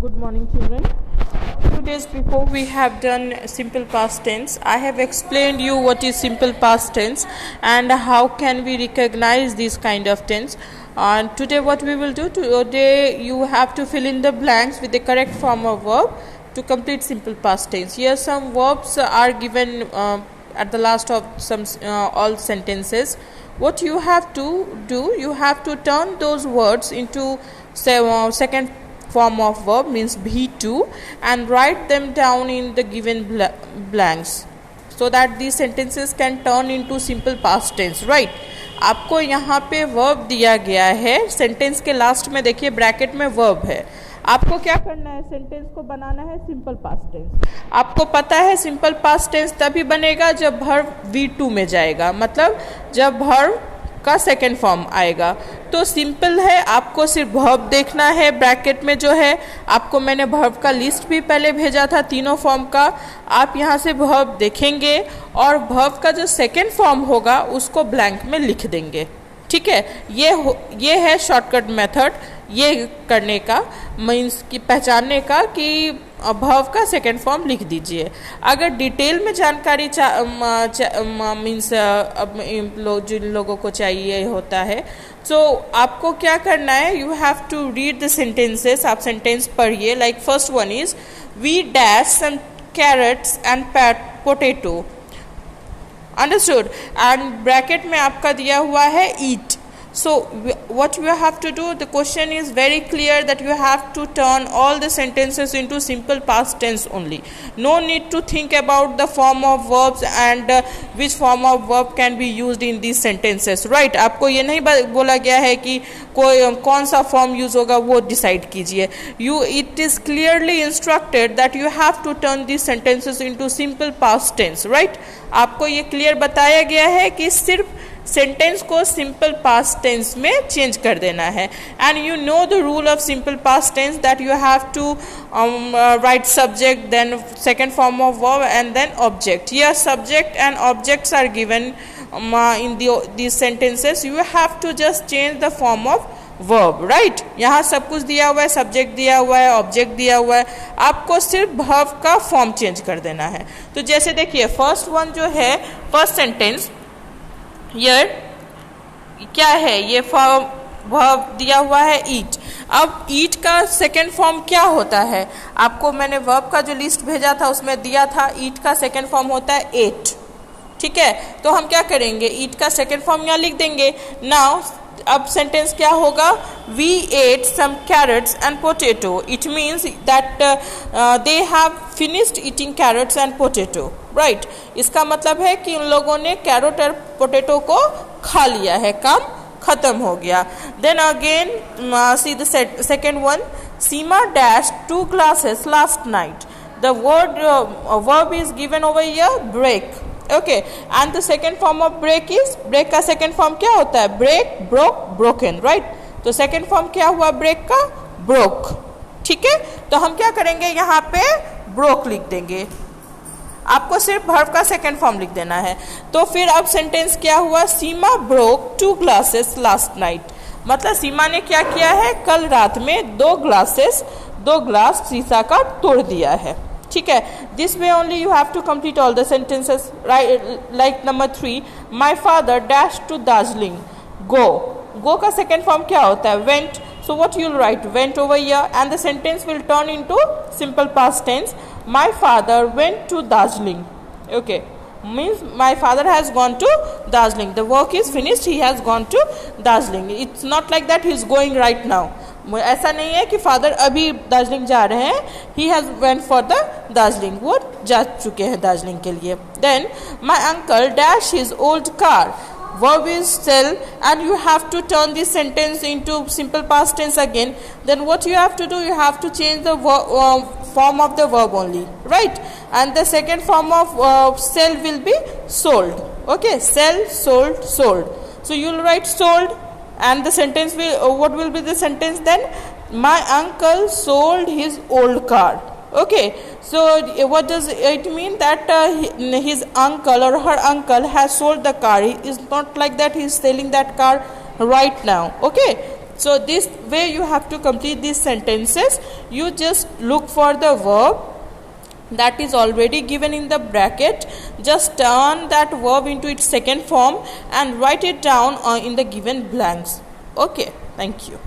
Good morning, children. Few days before we have done simple past tense. I have explained you what is simple past tense and how can we recognize this kind of tense. Today what we will do, today you have to fill in the blanks with the correct form of verb to complete simple past tense. Here some verbs are given at the last of some all sentences. What you have to do, you have to turn those words into second form of verb, means B2, and write them down in the given blanks so that these sentences can turn into simple past tense, right? आपको यहाँ पे verb दिया गया है, sentence के last में देखिए bracket में वर्ब है. आपको क्या करना है, सेंटेंस को बनाना है सिंपल पास्ट टेंस. आपको पता है सिंपल पास्ट टेंस तभी बनेगा जब वर्ब V2 में जाएगा, मतलब जब वर्ब का सेकेंड फॉर्म आएगा. तो सिंपल है, आपको सिर्फ वर्ब देखना है. ब्रैकेट में जो है आपको मैंने वर्ब का लिस्ट भी पहले भेजा था तीनों फॉर्म का. आप यहाँ से वर्ब देखेंगे और वर्ब का जो सेकेंड फॉर्म होगा उसको ब्लैंक में लिख देंगे. ठीक है, ये है शॉर्टकट मेथड ये करने का, मीन्स कि पहचानने का कि वर्ब का सेकेंड फॉर्म लिख दीजिए. अगर डिटेल में जानकारी मीन्स जिन लोगों को चाहिए होता है, तो आपको क्या करना है, you have to read the sentences. आप सेंटेंस पढ़िए. Like first one is we dash some carrots and potato. Understood. And bracket में आपका दिया हुआ है ईट. So what you have to do, the question is very clear that you have to turn all the sentences into simple past tense only. No need to think about the form of verbs and which form of verb can be used in these sentences, right? आपको ये नहीं बोला गया है कि कौन सा form use होगा वो डिसाइड कीजिए. It is clearly instructed that you have to turn these sentences into simple past tense, right? आपको ये क्लियर बताया गया है कि सिर्फ सेंटेंस को सिंपल पास्ट टेंस में चेंज कर देना है. And you know the rule of simple past tense that you have to write subject, then second form of verb and then object. Here subject and objects are given in these sentences. You have to just change the form of verb, right? यहाँ सब कुछ दिया हुआ है, subject दिया हुआ है, object दिया हुआ है. आपको सिर्फ वर्ब का फॉर्म चेंज कर देना है. तो जैसे देखिए फर्स्ट वन जो है, फर्स्ट सेंटेंस ये क्या है, ये फॉर्म वर्ब दिया हुआ है ईट. अब ईट का सेकेंड फॉर्म क्या होता है, आपको मैंने वर्ब का जो लिस्ट भेजा था उसमें दिया था. ईट का सेकेंड फॉर्म होता है एट. ठीक है, तो हम क्या करेंगे, ईट का सेकेंड फॉर्म यहाँ लिख देंगे. नाउ अब सेंटेंस क्या होगा, we ate some carrots and potato. It means that they have finished eating carrots and potato, right? इसका मतलब है कि उन लोगों ने कैरेट और पोटैटो को खा लिया है, काम खत्म हो गया. Then again see the second one, Seema dash 2 glasses last night. The verb is given over here break. Okay, and the second form of break is, break का सेकेंड फॉर्म क्या होता है, ब्रेक, ब्रोक, ब्रोकन, राइट? तो second form क्या हुआ break का, broke. ठीक है, तो हम क्या करेंगे, यहाँ पे ब्रोक लिख देंगे. आपको सिर्फ वर्ब का सेकेंड फॉर्म लिख देना है. तो फिर अब सेंटेंस क्या हुआ, सीमा ब्रोक 2 glasses लास्ट नाइट. मतलब सीमा ने क्या किया है, कल रात में 2 ग्लास शीशा का तोड़ दिया है. ठीक है, this way only you have to complete all the sentences, right? Like number 3, my father dash to Darjeeling. Go का सेकेंड फॉर्म क्या होता है, went. So what you'll write, went over here, and the sentence will turn into simple past tense. My father went to Darjeeling. Okay, means my father has gone to Darjeeling. The work is finished, he has gone to Darjeeling. It's not like that he is going right now. ऐसा नहीं है कि father अभी दार्जिलिंग जा रहे हैं. He has went for the Darjeeling. वो जा चुके हैं दार्जिलिंग के लिए. Then my uncle dash his old car. Verb is sell, and you have to turn this sentence into simple past tense again. Then what you have to do, you have to change the form of the verb only, right? And the second form of sell will be sold. Okay, sell, sold. So you will write sold, and the sentence will what will be the sentence then? My uncle sold his old car. Okay, so what does it mean, that his uncle or her uncle has sold the car. It's not like that he is selling that car right now. Okay, So this way you have to complete these sentences. You just look for the verb that is already given in the bracket, just turn that verb into its second form and write it down in the given blanks. Okay, thank you.